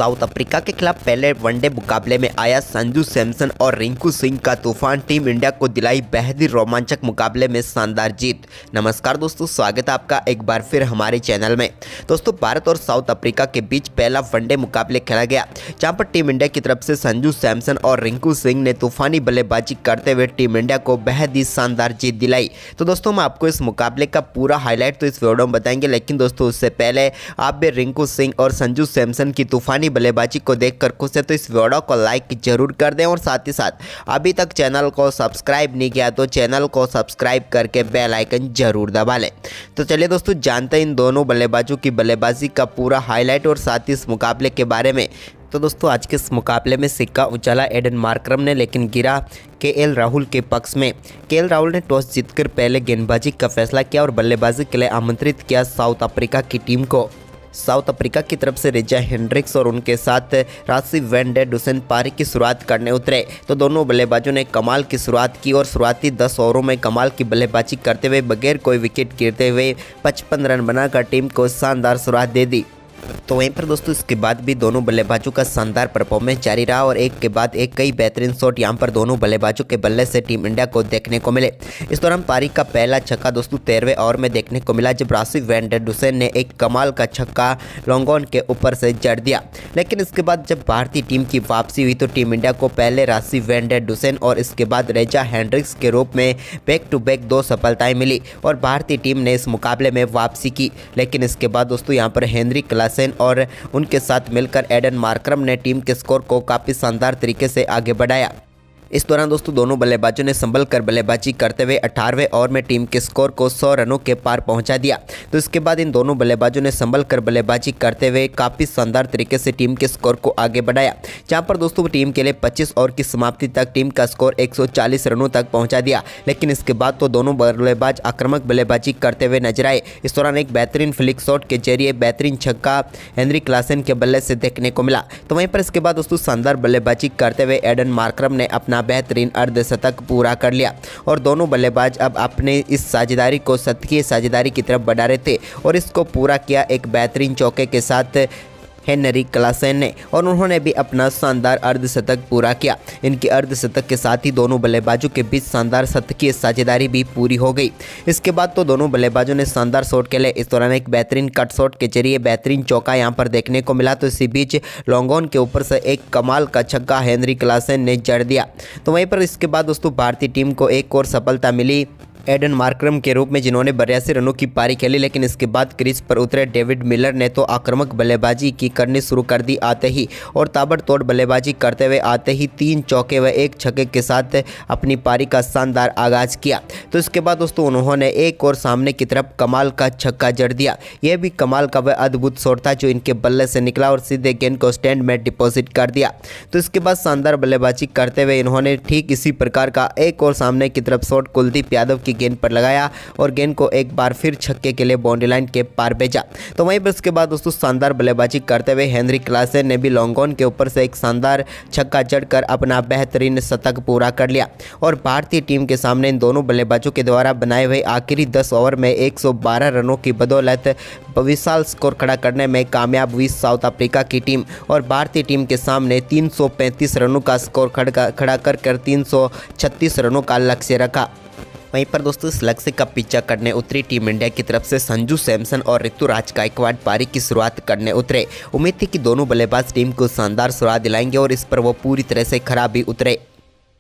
South Africa के खिलाफ पहले वनडे मुकाबले में आया संजू सैमसन और रिंकू सिंह का तूफान टीम इंडिया को दिलाई बेहद ही रोमांचक मुकाबले में शानदार जीत। नमस्कार दोस्तों, स्वागत है आपका एक बार फिर हमारे चैनल में। दोस्तों, भारत और साउथ अफ्रीका के बीच पहला वनडे मुकाबले खेला गया, जहां पर टीम इंडिया की तरफ से संजू सैमसन और रिंकू सिंह ने तूफानी बल्लेबाजी करते हुए टीम इंडिया को बेहद ही शानदार जीत दिलाई। तो दोस्तों, हम आपको इस मुकाबले का पूरा हाईलाइट तो इस वीडियो में बताएंगे, लेकिन दोस्तों उससे पहले आप भी रिंकू सिंह और संजू सैमसन की तूफानी बल्लेबाजी को देखकर खुश है तो इस वीडियो को लाइक जरूर कर दें और साथ ही साथ अभी तक चैनल को सब्सक्राइब नहीं किया तो चैनल को सब्सक्राइब करके बेल आइकन जरूर दबा लें। तो चलिए दोस्तों, जानते हैं इन दोनों बल्लेबाजों की बल्लेबाजी का पूरा हाईलाइट और साथ ही इस मुकाबले के बारे में। तो दोस्तों, आज के इस मुकाबले में सिक्का उछाला एडन मार्करम ने, लेकिन गिरा केएल राहुल के पक्ष में। केएल राहुल ने टॉस जीतकर पहले गेंदबाजी का फैसला किया और बल्लेबाजी के लिए आमंत्रित किया साउथ अफ्रीका की टीम को। साउथ अफ्रीका की तरफ से रिचा हेंड्रिक्स और उनके साथ राशिव वैन डे डुसेन पारी की शुरुआत करने उतरे तो दोनों बल्लेबाजों ने कमाल की शुरुआत की और शुरुआती 10 ओवरों में कमाल की बल्लेबाजी करते हुए बगैर कोई विकेट गिरते हुए 55 रन बनाकर टीम को शानदार शुरुआत दे दी। तो वहीं पर दोस्तों इसके बाद भी दोनों बल्लेबाजों का शानदार परफॉर्मेंस जारी रहा और एक के बाद एक कई बेहतरीन शॉट यहां पर दोनों बल्लेबाजों के बल्ले से टीम इंडिया को देखने को मिले। इस दौरान पारी का पहला छक्का दोस्तों 13वें ओवर में देखने को मिला, जब राशिव वैन डे डुसेन ने एक कमाल का छक्का लॉन्गॉन के ऊपर से जड़ दिया। लेकिन इसके बाद जब भारतीय टीम की वापसी हुई तो टीम इंडिया को पहले राशिव वैन डे डुसेन और इसके बाद रिचा हेंड्रिक्स के रूप में बैक टू बैक 2 सफलताएं मिली और भारतीय टीम ने इस मुकाबले में वापसी की। लेकिन इसके बाद दोस्तों यहाँ पर हेनरी क्लासेन और उनके साथ मिलकर एडन मार्करम ने टीम के स्कोर को काफ़ी शानदार तरीके से आगे बढ़ाया। इस दौरान दोस्तों दोनों बल्लेबाजों ने संभल कर बल्लेबाजी करते हुए 18वें ओवर में टीम के स्कोर को 100 रनों के पार पहुंचा दिया। तो इसके बाद इन दोनों बल्लेबाजों ने संभल कर बल्लेबाजी करते हुए काफ़ी शानदार तरीके से टीम के स्कोर को आगे बढ़ाया, जहां पर दोस्तों टीम के लिए 25 ओवर की समाप्ति तक टीम का स्कोर 140 रनों तक पहुँचा दिया। लेकिन इसके बाद तो दोनों बल्लेबाज आक्रामक बल्लेबाजी करते हुए नजर आए। इस दौरान एक बेहतरीन फ्लिक शॉट के जरिए बेहतरीन छक्का हेनरी क्लासेन के बल्ले से देखने को मिला। तो वहीं पर इसके बाद दोस्तों शानदार बल्लेबाजी करते हुए एडन मार्करम ने अपना बेहतरीन अर्धशतक पूरा कर लिया और दोनों बल्लेबाज अब अपने इस साझेदारी को शतकीय साझेदारी की तरफ बढ़ा रहे थे और इसको पूरा किया एक बेहतरीन चौके के साथ हेनरी क्लासेन ने और उन्होंने भी अपना शानदार अर्धशतक पूरा किया। इनके अर्धशतक के साथ ही दोनों बल्लेबाजों के बीच शानदार शतकीय साझेदारी भी पूरी हो गई। इसके बाद तो दोनों बल्लेबाजों ने शानदार शॉट के लिए इस दौरान एक बेहतरीन कट शॉट के जरिए बेहतरीन चौका यहां पर देखने को मिला। तो इसी बीच लॉन्गॉन के ऊपर से एक कमाल का छक्का हेनरी क्लासेन ने जड़ दिया। तो वहीं पर इसके बाद दोस्तों भारतीय टीम को एक और सफलता मिली एडन मार्करम के रूप में, जिन्होंने 82 रनों की पारी खेली। लेकिन इसके बाद क्रीज पर उतरे डेविड मिलर ने तो आक्रामक बल्लेबाजी की करनी शुरू कर दी आते ही और ताबड़तोड़ बल्लेबाजी करते हुए आते ही 3 चौके व 1 छक्के के साथ अपनी पारी का शानदार आगाज किया। तो इसके बाद दोस्तों उन्होंने एक और सामने की तरफ कमाल का छक्का जड़ दिया। यह भी कमाल का वह अद्भुत शॉट था जो इनके बल्ले से निकला और सीधे गेंद को स्टैंड में डिपॉजिट कर दिया। तो इसके बाद शानदार बल्लेबाजी करते हुए इन्होंने ठीक इसी प्रकार का एक और सामने की तरफ शॉट कुलदीप यादव की गेंद पर लगाया और गेंद को एक बार फिर छक्के के लिए बाउंड्री लाइन के पार भेजा। तो वहीं पर इसके बाद दोस्तों शानदार बल्लेबाजी करते हुए हेनरी क्लासेन ने भी लॉन्गॉन के ऊपर से एक शानदार छक्का जड़कर अपना बेहतरीन शतक पूरा कर लिया और भारतीय टीम के सामने इन दोनों बल्लेबाजों के द्वारा बनाए हुए आखिरी 10 ओवर में 112 रनों की बदौलत विशाल स्कोर खड़ा करने में कामयाब हुई साउथ अफ्रीका की टीम और भारतीय टीम के सामने 335 रनों का स्कोर खड़ा कर 336 रनों का लक्ष्य रखा। वहीं पर दोस्तों इस लक्ष्य का पीछा करने उतरी टीम इंडिया की तरफ से संजू सैमसन और ऋतुराज गायकवाड़ पारी की शुरुआत करने उतरे। उम्मीद थी कि दोनों बल्लेबाज टीम को शानदार शुरुआत दिलाएंगे और इस पर वो पूरी तरह से खराब भी उतरे।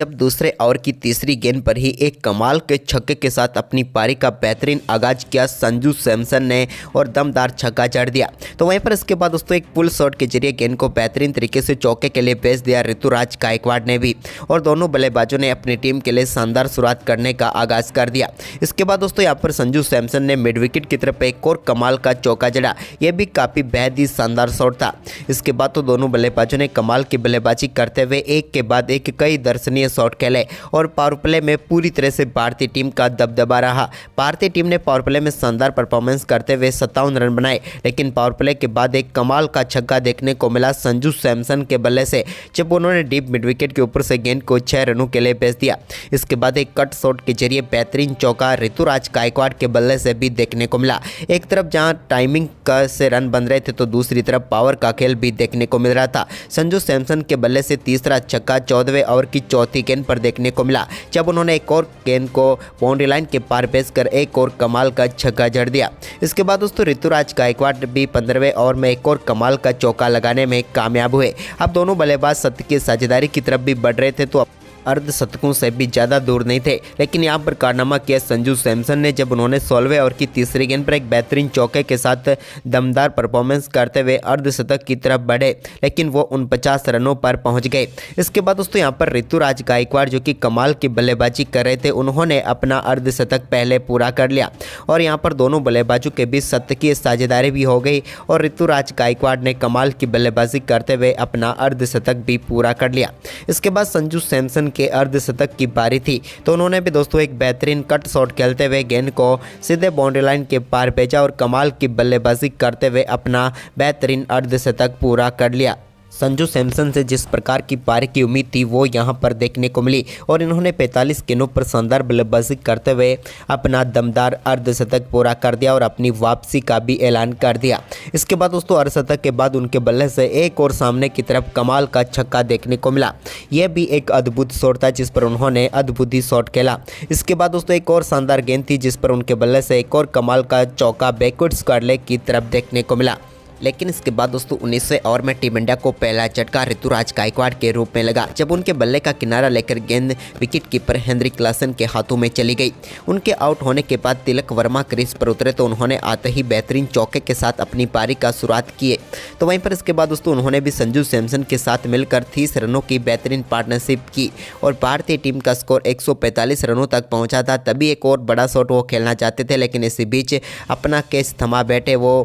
जब दूसरे ओवर की तीसरी गेंद पर ही एक कमाल के छक्के के साथ अपनी पारी का बेहतरीन आगाज किया संजू सैमसन ने और दमदार छक्का जड़ दिया। तो वहीं पर इसके बाद दोस्तों एक पुल शॉट के जरिए गेंद को बेहतरीन तरीके से चौके के लिए भेज दिया ऋतुराज गायकवाड़ ने भी और दोनों बल्लेबाजों ने अपनी टीम के लिए शानदार शुरुआत करने का आगाज कर दिया। इसके बाद दोस्तों यहाँ पर संजू सैमसन ने मिड विकेट की तरफ एक और कमाल का चौका जड़ा, यह भी काफ़ी बेहद ही शानदार शॉट था। इसके बाद तो दोनों बल्लेबाजों ने कमाल की बल्लेबाजी करते हुए एक के बाद एक कई दर्शनीय शॉट खेले और पावर प्ले में पूरी तरह से भारतीय टीम का दबदबा रहा। भारतीय टीम ने पावर प्ले में शानदार परफॉर्मेंस करते हुए 57 रन बनाए, लेकिन पावर प्ले के बाद एक कमाल का छक्का देखने को मिला संजू सैमसन के बल्ले से, जब उन्होंने डीप मिड विकेट के ऊपर से गेंद को 6 रनों के लिए भेज दिया। इसके बाद एक कट शॉट के जरिए बेहतरीन चौका ऋतुराज गायकवाड़ के बल्ले से भी देखने को मिला। एक तरफ जहां टाइमिंग से रन बन रहे थे तो दूसरी तरफ पावर का खेल भी देखने को मिल रहा था। संजू सैमसन के बल्ले से तीसरा छक्का 14वें ओवर की चौथी गेंद पर देखने को मिला, जब उन्होंने एक और गेंद को बाउंड्री लाइन के पार भेजकर एक और कमाल का छक्का जड़ दिया। इसके बाद दोस्तों ऋतुराज गायकवाड़ भी 15वें ओवर में एक और कमाल का चौका लगाने में कामयाब हुए। अब दोनों बल्लेबाज सत्य की साझेदारी की तरफ भी बढ़ रहे थे तो अर्धशतकों से भी ज़्यादा दूर नहीं थे, लेकिन यहाँ पर कारनामा किया संजू सैमसन ने, जब उन्होंने 16वें ओवर की तीसरी गेंद पर एक बेहतरीन चौके के साथ दमदार परफॉर्मेंस करते हुए अर्धशतक की तरफ बढ़े, लेकिन वो 49 रनों पर पहुंच गए। इसके बाद दोस्तों यहाँ पर ऋतुराज गायकवाड़ जो कि कमाल की बल्लेबाजी कर रहे थे, उन्होंने अपना अर्धशतक पहले पूरा कर लिया और यहाँ पर दोनों बल्लेबाजों के बीच शतकीय साझेदारी भी हो गई और ऋतुराज गायकवाड़ ने कमाल की बल्लेबाजी करते हुए अपना अर्धशतक भी पूरा कर लिया। इसके बाद संजू सैमसन के अर्धशतक की बारी थी तो उन्होंने भी दोस्तों एक बेहतरीन कट शॉट खेलते हुए गेंद को सीधे बाउंड्री लाइन के पार भेजा और कमाल की बल्लेबाजी करते हुए अपना बेहतरीन अर्धशतक पूरा कर लिया। संजू सैमसन से जिस प्रकार की पारी की उम्मीद थी वो यहां पर देखने को मिली और इन्होंने 45 गेंदों पर शानदार बल्लेबाजी करते हुए अपना दमदार अर्धशतक पूरा कर दिया और अपनी वापसी का भी ऐलान कर दिया। इसके बाद दोस्तों अर्धशतक के बाद उनके बल्ले से एक और सामने की तरफ कमाल का छक्का देखने को मिला। यह भी एक अद्भुत शॉट था जिस पर उन्होंने अद्भुत ही शॉट खेला। इसके बाद दोस्तों एक और शानदार गेंद थी जिस पर उनके बल्ले से एक और कमाल का चौका बैकवर्ड स्क्वायर लेग की तरफ देखने को मिला। लेकिन इसके बाद दोस्तों 19वें ओवर में टीम इंडिया को पहला झटका ऋतुराज गायकवाड़ के रूप में लगा, जब उनके बल्ले का किनारा लेकर गेंद विकेट कीपर हेनरी क्लासन के हाथों में चली गई। उनके आउट होने के बाद तिलक वर्मा क्रीज पर उतरे तो उन्होंने आते ही बेहतरीन चौके के साथ अपनी पारी का शुरुआत किए। तो वहीं पर इसके बाद दोस्तों उन्होंने भी संजू सैमसन के साथ मिलकर 30 रनों की बेहतरीन पार्टनरशिप की और भारतीय टीम का स्कोर 145 रनों तक पहुँचा था। तभी एक और बड़ा शॉट वो खेलना चाहते थे, लेकिन इसी बीच अपना केस थमा बैठे वो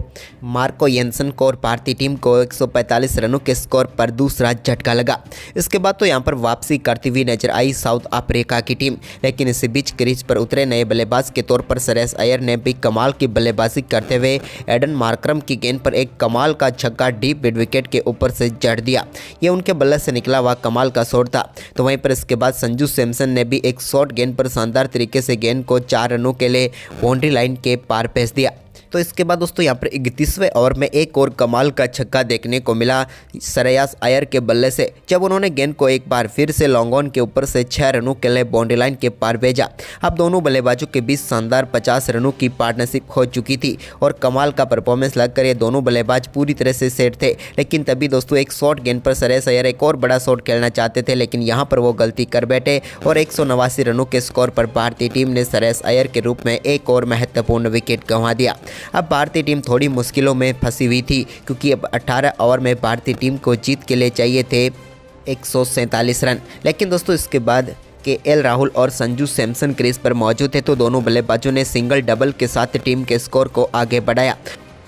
मार्को येंसन को और भारतीय टीम को 145 रनों के स्कोर पर दूसरा झटका लगा। इसके बाद तो यहां पर वापसी करती हुई नजर आई साउथ अफ्रीका की टीम, लेकिन इसी बीच क्रीज पर उतरे नए बल्लेबाज के तौर पर श्रेयस अय्यर ने भी कमाल की बल्लेबाजी करते हुए एडन मार्करम की गेंद पर एक कमाल का छक्का डीप मिड विकेट के ऊपर से जड़ दिया। यह उनके बल्ले से निकला हुआ कमाल का शॉट था। तो वहीं पर इसके बाद संजू सैमसन ने भी एक शॉर्ट गेंद पर शानदार तरीके से गेंद को 4 रनों के लिए बाउंड्री लाइन के पार भेज दिया। तो इसके बाद दोस्तों यहाँ पर 31वें ओवर में एक और कमाल का छक्का देखने को मिला श्रेयस अय्यर के बल्ले से, जब उन्होंने गेंद को एक बार फिर से लॉन्ग ऑन के ऊपर से 6 रनों के लिए बाउंड्री लाइन के पार भेजा। अब दोनों बल्लेबाजों के बीच शानदार 50 रनों की पार्टनरशिप हो चुकी थी और कमाल का परफॉर्मेंस लगकर ये दोनों बल्लेबाज पूरी तरह से सेट थे। लेकिन तभी दोस्तों एक शॉर्ट गेंद पर श्रेयस अय्यर एक और बड़ा शॉट खेलना चाहते थे, लेकिन यहाँ पर वो गलती कर बैठे और 189 रनों के स्कोर पर भारतीय टीम ने श्रेयस अय्यर के रूप में एक और महत्वपूर्ण विकेट गंवा दिया। अब भारतीय टीम थोड़ी मुश्किलों में फंसी हुई थी, क्योंकि अब 18 ओवर में भारतीय टीम को जीत के लिए चाहिए थे 147 रन। लेकिन दोस्तों इसके बाद केएल राहुल और संजू सैमसन क्रीज पर मौजूद थे तो दोनों बल्लेबाजों ने सिंगल डबल के साथ टीम के स्कोर को आगे बढ़ाया।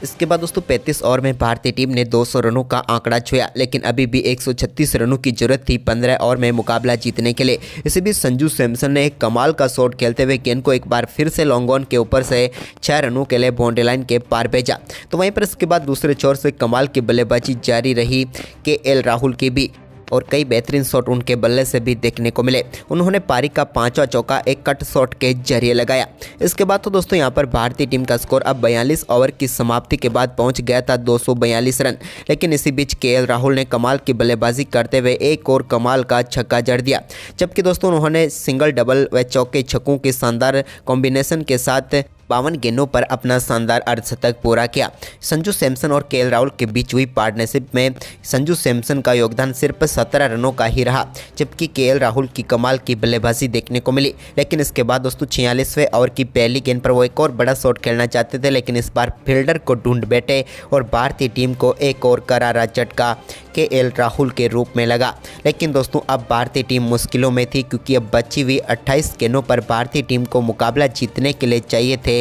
इसके बाद दोस्तों 35 ओवर में भारतीय टीम ने 200 रनों का आंकड़ा छुआ, लेकिन अभी भी 136 रनों की जरूरत थी 15 ओवर में मुकाबला जीतने के लिए। इसी बीच संजू सैमसन ने एक कमाल का शॉट खेलते हुए गेंद को एक बार फिर से लॉन्ग ऑन के ऊपर से 6 रनों के लिए बाउंड्री लाइन के पार भेजा। तो वहीं पर इसके बाद दूसरे छोर से कमाल की बल्लेबाजी जारी रही केएल राहुल की भी और कई बेहतरीन शॉट उनके बल्ले से भी देखने को मिले। उन्होंने पारी का 5वां चौका एक कट शॉट के जरिए लगाया। इसके बाद तो दोस्तों यहाँ पर भारतीय टीम का स्कोर अब 42 ओवर की समाप्ति के बाद पहुंच गया था 242 रन। लेकिन इसी बीच केएल राहुल ने कमाल की बल्लेबाजी करते हुए एक और कमाल का छक्का जड़ दिया, जबकि दोस्तों उन्होंने सिंगल डबल व चौके छक्कों के शानदार कॉम्बिनेशन के साथ 52 गेंदों पर अपना शानदार अर्धशतक पूरा किया। संजू सैमसन और केएल राहुल के बीच हुई पार्टनरशिप में संजू सैमसन का योगदान सिर्फ 17 रनों का ही रहा, जबकि केएल राहुल की कमाल की बल्लेबाजी देखने को मिली। लेकिन इसके बाद दोस्तों 46वें ओवर की पहली गेंद पर वो एक और बड़ा शॉट खेलना चाहते थे, लेकिन इस बार फील्डर को ढूंढ बैठे और भारतीय टीम को एक और करारा झटका केएल राहुल के रूप में लगा। लेकिन दोस्तों अब भारतीय टीम मुश्किलों में थी, क्योंकि अब बची हुई 28 गेंदों पर भारतीय टीम को मुकाबला जीतने के लिए चाहिए थे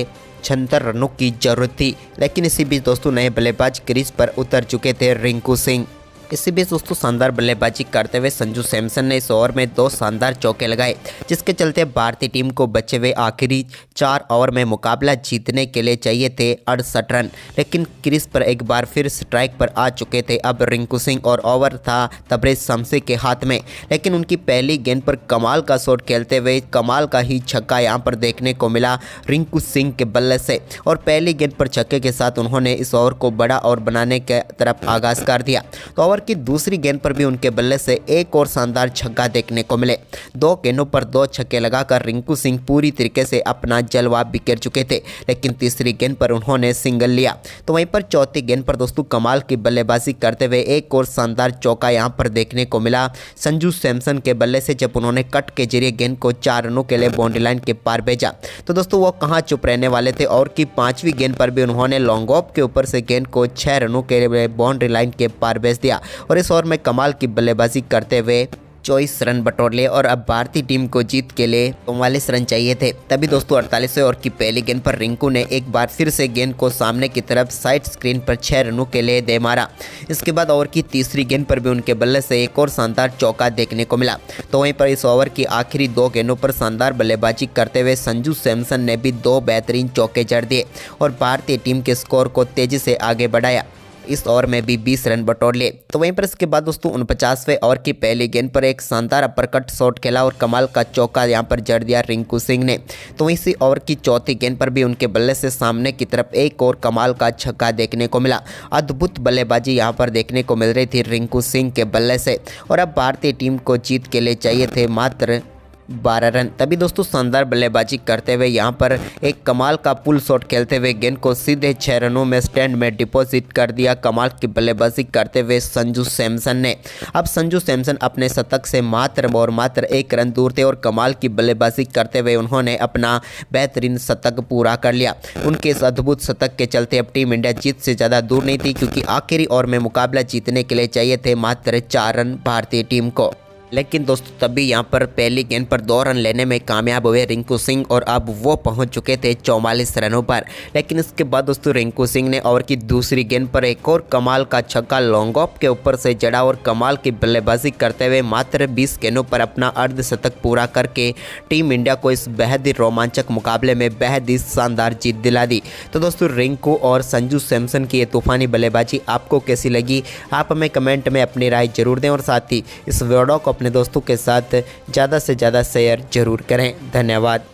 76 रनों की जरूरत थी। लेकिन इसी बीच दोस्तों नए बल्लेबाज क्रीज पर उतर चुके थे रिंकू सिंह। इसी बीच दोस्तों शानदार बल्लेबाजी करते हुए संजू सैमसन ने इस ओवर में 2 शानदार चौके लगाए, जिसके चलते भारतीय टीम को बचे हुए आखिरी 4 ओवर में मुकाबला जीतने के लिए चाहिए थे 68 रन, लेकिन क्रीज पर एक बार फिर स्ट्राइक पर आ चुके थे अब रिंकू सिंह और ओवर था तबरेज शमसी के हाथ में। लेकिन उनकी पहली गेंद पर कमाल का शॉट खेलते हुए कमाल का ही छक्का यहां पर देखने को मिला रिंकू सिंह के बल्ले से, और पहली गेंद पर छक्के के साथ उन्होंने इस ओवर को बड़ा और बनाने के तरफ आगाज कर दिया। तो ओवर की दूसरी गेंद पर भी उनके बल्ले से एक और शानदार छक्का देखने को मिले। 2 गेंदों पर 2 छक्के लगाकर रिंकू सिंह पूरी तरीके से अपना जलवा बिखेर चुके थे, लेकिन तीसरी गेंद पर उन्होंने सिंगल लिया। तो वहीं पर चौथी गेंद पर दोस्तों कमाल की बल्लेबाजी करते हुए एक और शानदार चौका यहां पर देखने को मिला संजू सैमसन के बल्ले से, जब उन्होंने कट के जरिए गेंद को 4 रनों के लिए बाउंड्री लाइन के पार भेजा। तो दोस्तों वो कहां चुप रहने वाले थे, और की 5वीं गेंद पर भी उन्होंने लॉन्ग ऑफ के ऊपर से गेंद को 6 रनों के लिए बाउंड्री लाइन के पार भेज दिया, और इस ओवर में कमाल की बल्लेबाजी करते हुए 24 रन बटोर लिए, और अब भारतीय टीम को जीत के लिए 44 रन चाहिए थे। तभी दोस्तों 48वें ओवर की पहली गेंद पर रिंकू ने एक बार फिर से गेंद को सामने की तरफ साइड स्क्रीन पर 6 रनों के लिए दे मारा। इसके बाद ओवर की तीसरी गेंद पर भी उनके बल्ले से एक और शानदार चौका देखने को मिला। तो वहीं पर इस ओवर की आखिरी 2 गेंदों पर शानदार बल्लेबाजी करते हुए संजू सैमसन ने भी 2 बेहतरीन चौके जड़ दिए और भारतीय टीम के स्कोर को तेजी से आगे बढ़ाया। इस ओवर में भी 20 रन बटोर लिए। तो वहीं पर इसके बाद दोस्तों 49वें ओवर की पहली गेंद पर एक शानदार अपरकट शॉट खेला और कमाल का चौका यहां पर जड़ दिया रिंकू सिंह ने। तो वहीं इसी ओवर की चौथी गेंद पर भी उनके बल्ले से सामने की तरफ एक और कमाल का छक्का देखने को मिला। अद्भुत बल्लेबाजी यहां पर देखने को मिल रही थी रिंकू सिंह के बल्ले से, और अब भारतीय टीम को जीत के लिए चाहिए थे मात्र 12 रन। तभी दोस्तों शानदार बल्लेबाजी करते हुए यहां पर एक कमाल का पुल शॉट खेलते हुए गेंद को सीधे 6 रनों में स्टैंड में डिपॉजिट कर दिया कमाल की बल्लेबाजी करते हुए संजू सैमसन ने। अब संजू सैमसन अपने शतक से मात्र और मात्र 1 रन दूर थे, और कमाल की बल्लेबाजी करते हुए उन्होंने अपना बेहतरीन शतक पूरा कर लिया। उनके इस अद्भुत शतक के चलते अब टीम इंडिया जीत से ज़्यादा दूर नहीं थी, क्योंकि आखिरी ओवर में मुकाबला जीतने के लिए चाहिए थे मात्र 4 रन भारतीय टीम को। लेकिन दोस्तों तभी यहां पर पहली गेंद पर 2 रन लेने में कामयाब हुए रिंकू सिंह, और अब वो पहुंच चुके थे 44 रनों पर। लेकिन इसके बाद दोस्तों रिंकू सिंह ने ओवर की दूसरी गेंद पर एक और कमाल का छक्का लॉन्ग ऑफ के ऊपर से जड़ा और कमाल की बल्लेबाजी करते हुए मात्र 20 गेंदों पर अपना अर्धशतक पूरा करके टीम इंडिया को इस बेहद ही रोमांचक मुकाबले में बेहद ही शानदार जीत दिला दी। तो दोस्तों रिंकू और संजू सैमसन की ये तूफानी बल्लेबाजी आपको कैसी लगी, आप हमें कमेंट में अपनी राय जरूर दें, और साथ ही इस वीडियो को अपने दोस्तों के साथ ज़्यादा से ज़्यादा शेयर जरूर करें। धन्यवाद।